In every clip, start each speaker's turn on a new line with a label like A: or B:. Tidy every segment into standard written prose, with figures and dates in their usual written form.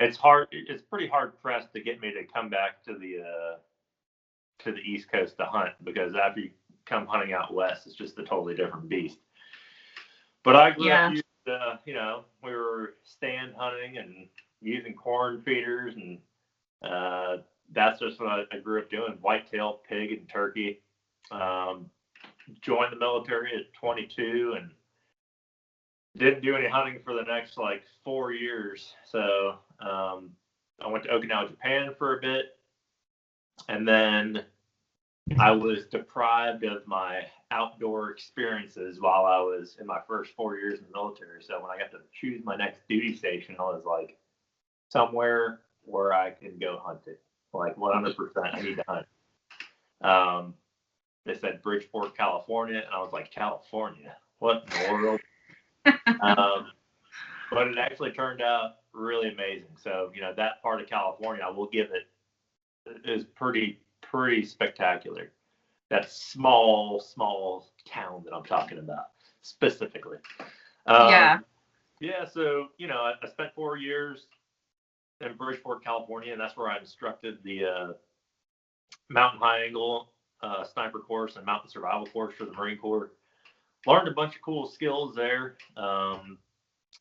A: it's hard. It's pretty hard pressed to get me to come back to the East Coast to hunt, because after you come hunting out west, it's just a totally different beast. But I grew up using, we were stand hunting and using corn feeders, and that's just what I grew up doing: whitetail, pig, and turkey. Joined the military at 22 and didn't do any hunting for the next 4 years. So I went to Okinawa, Japan for a bit, and then I was deprived of my outdoor experiences while I was in my first 4 years in the military. So when I got to choose my next duty station, I was like, somewhere where I can go hunting, 100%. I need to hunt. They said Bridgeport, California, and I was like, California? What in the world? But it actually turned out really amazing. So, that part of California, I will give it, is pretty spectacular. That small town that I'm talking about specifically. Yeah, so, I spent 4 years in Bridgeport, California, and that's where I instructed the mountain high angle sniper course and mountain survival course for the Marine Corps. Learned a bunch of cool skills there. And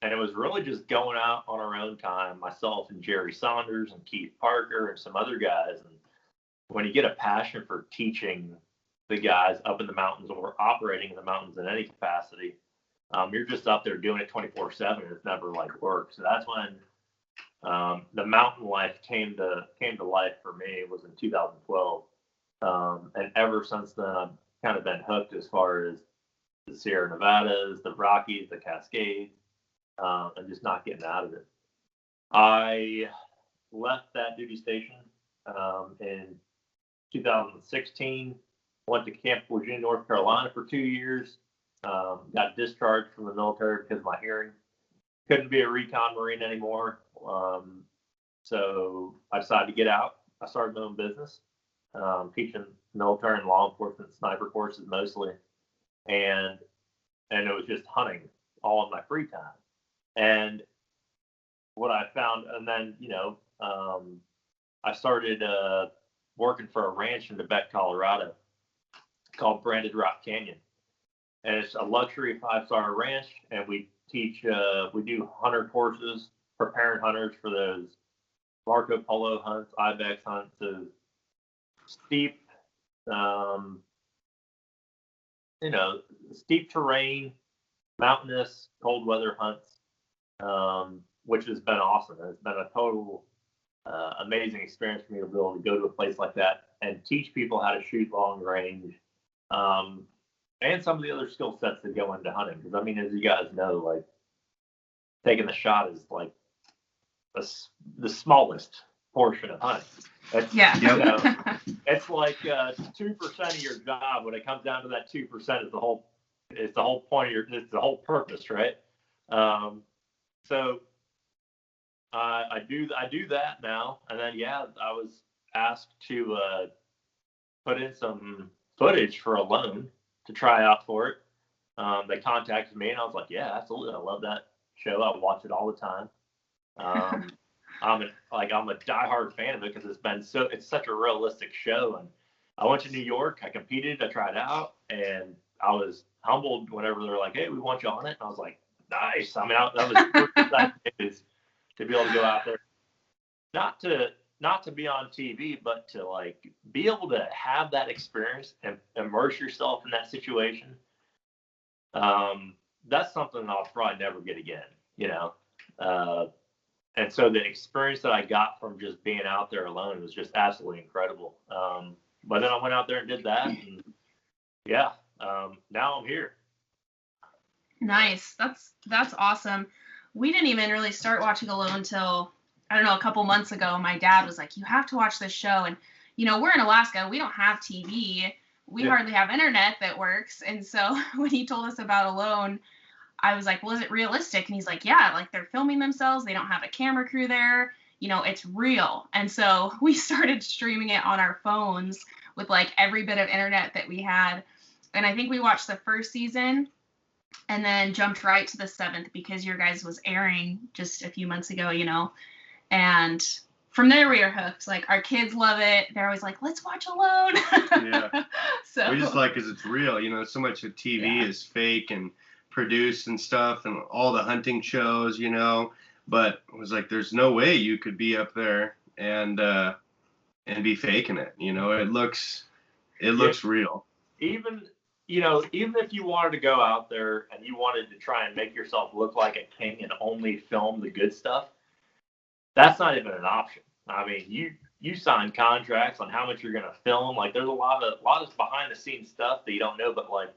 A: it was really just going out on our own time, myself and Jerry Saunders and Keith Parker and some other guys. And when you get a passion for teaching the guys up in the mountains or operating in the mountains in any capacity, you're just up there doing it 24/7. It's never work. So that's when the mountain life came to life for me. It was in 2012. And ever since then, I've kind of been hooked as far as the Sierra Nevadas, the Rockies, the Cascades, and just not getting out of it. I left that duty station in 2016, went to Camp Virginia, North Carolina for 2 years, got discharged from the military because of my hearing. Couldn't be a recon Marine anymore. So I decided to get out. I started my own business, teaching military and law enforcement sniper courses mostly. And it was just hunting all in my free time. And what I found, and then, I started working for a ranch in Tibet, Colorado called Branded Rock Canyon. And it's a luxury 5-star ranch. And we teach, we do hunter courses, preparing hunters for those Marco Polo hunts, ibex hunts, those steep, steep terrain, mountainous, cold weather hunts, which has been awesome. It's been a total amazing experience for me to be able to go to a place like that and teach people how to shoot long range, and some of the other skill sets that go into hunting. Because, as you guys know, taking the shot is the smallest portion of hunting. It's 2% of your job. When it comes down to that 2%, is the whole point of it's the whole purpose, right? So I do that now, and then I was asked to put in some footage for a loan to try out for it. They contacted me, and I was like, yeah, absolutely, I love that show. I watch it all the time. I'm a diehard fan of it because it's such a realistic show. And I went to New York, I competed, I tried out, and I was humbled whenever they're like, hey, we want you on it. And I was like, nice. That was pretty exciting to be able to go out there, not to be on TV, but to be able to have that experience and immerse yourself in that situation. That's something I'll probably never get again, and so the experience that I got from just being out there alone was just absolutely incredible. But then I went out there and did that, and now I'm here.
B: Nice. That's awesome. We didn't even really start watching Alone till, I don't know, a couple months ago. My dad was like, you have to watch this show. And, we're in Alaska. We don't have TV. We hardly have internet that works. And so when he told us about Alone, I was like, well, is it realistic? And he's like, yeah, they're filming themselves. They don't have a camera crew there. It's real. And so we started streaming it on our phones with every bit of internet that we had. And I think we watched the first season and then jumped right to the 7th because your guys was airing just a few months ago, And from there we are hooked. Like, our kids love it. They're always like, let's watch Alone.
C: Yeah.
B: So
C: We just like, because it's real. So much of TV is fake and produced and stuff, and all the hunting shows, But it was like, there's no way you could be up there and be faking it. It looks real.
A: Even if you wanted to go out there and you wanted to try and make yourself look like a king and only film the good stuff, that's not even an option. I mean, you sign contracts on how much you're going to film. Like, there's a lot of behind the scenes stuff that you don't know, but like,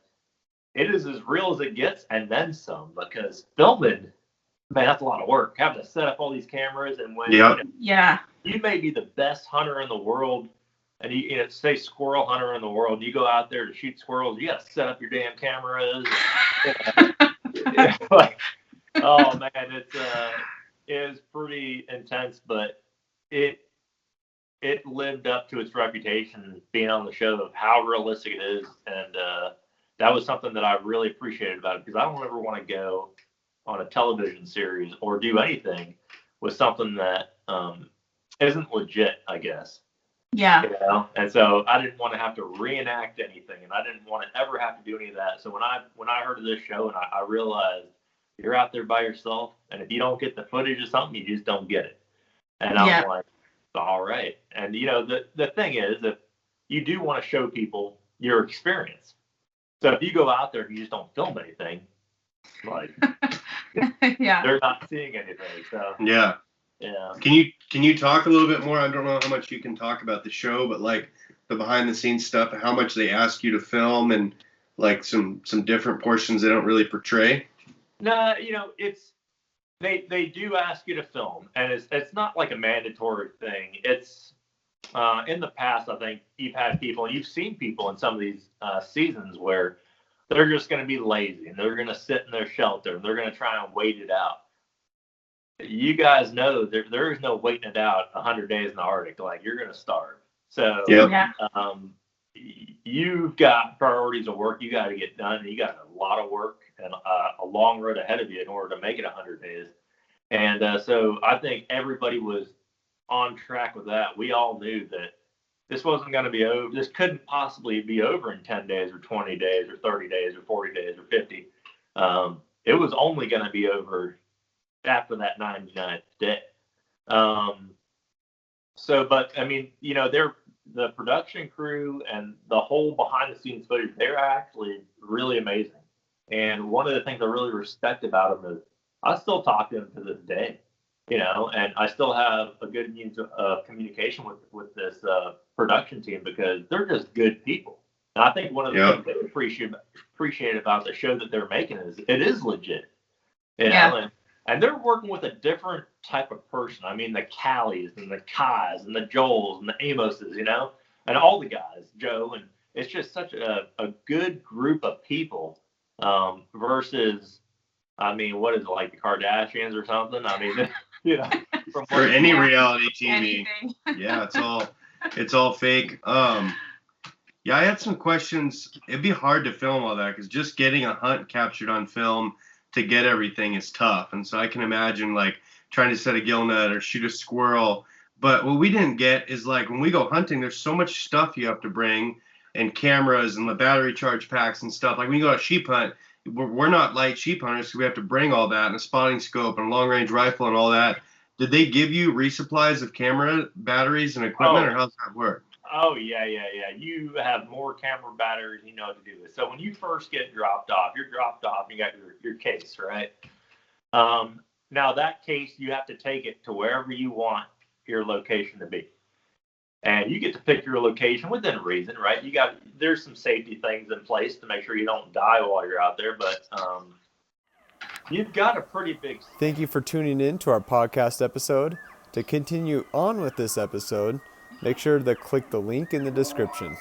A: it is as real as it gets and then some, because filming, man, that's a lot of work. Having to set up all these cameras, and when you may be the best hunter in the world, and you say squirrel hunter in the world, and you go out there to shoot squirrels, you got to set up your damn cameras. Like, oh man, it is pretty intense, but it lived up to its reputation being on the show of how realistic it is, and that was something that I really appreciated about it, because I don't ever want to go on a television series or do anything with something that isn't legit, I guess.
B: Yeah.
A: And so I didn't want to have to reenact anything, and I didn't want to ever have to do any of that. So when I heard of this show, and I realized you're out there by yourself, and if you don't get the footage of something, you just don't get it. And I'm like, all right. And the thing is, if you do want to show people your experience, so if you go out there and you just don't film anything, like they're not seeing anything. So
C: yeah. Can you talk a little bit more? I don't know how much you can talk about the show, but like the behind the scenes stuff, and how much they ask you to film, and like some different portions they don't really portray.
A: No, it's they do ask you to film, and it's not like a mandatory thing. It's in the past, I think you've had people, and you've seen people in some of these seasons where they're just going to be lazy, and they're going to sit in their shelter, and they're going to try and wait it out. You guys know there is no waiting it out 100 days in the Arctic. Like, you're going to starve. So you've got priorities of work you got to get done, and you got a lot of work and a long road ahead of you in order to make it 100 days. And so I think everybody was on track with that. We all knew that this wasn't going to be over. This couldn't possibly be over in 10 days or 20 days or 30 days or 40 days or 50. It was only going to be over after that 99th day. But I mean, the production crew and the whole behind the scenes footage, they're actually really amazing. And one of the things I really respect about them is I still talk to them to this day, and I still have a good means of communication with this production team, because they're just good people. And I think one of the things they appreciate about the show that they're making is it is legit, and they're working with a different type of person. I mean, the Callies and the Kais and the Joels and the Amoses, and all the guys, Joe, and it's just such a good group of people versus, I mean, what is it, like the Kardashians or something? I mean,
C: for any reality TV. Yeah, it's all fake. I had some questions. It'd be hard to film all that, because just getting a hunt captured on film to get everything is tough. And so I can imagine like trying to set a gill net or shoot a squirrel. But what we didn't get is, like, when we go hunting, there's so much stuff you have to bring, and cameras and the battery charge packs and stuff. Like, when you go to sheep hunt, we're not light sheep hunters, so we have to bring all that, and a spotting scope and a long range rifle and all that. Did they give you resupplies of camera batteries and equipment, or how's that work?
A: Oh, yeah. You have more camera batteries, you know what to do with. So when you first get dropped off, you got your case, right? Now that case, you have to take it to wherever you want your location to be. And you get to pick your location within reason, right? There's some safety things in place to make sure you don't die while you're out there, but you've got a pretty big...
D: Thank you for tuning in to our podcast episode. To continue on with this episode, make sure to click the link in the description.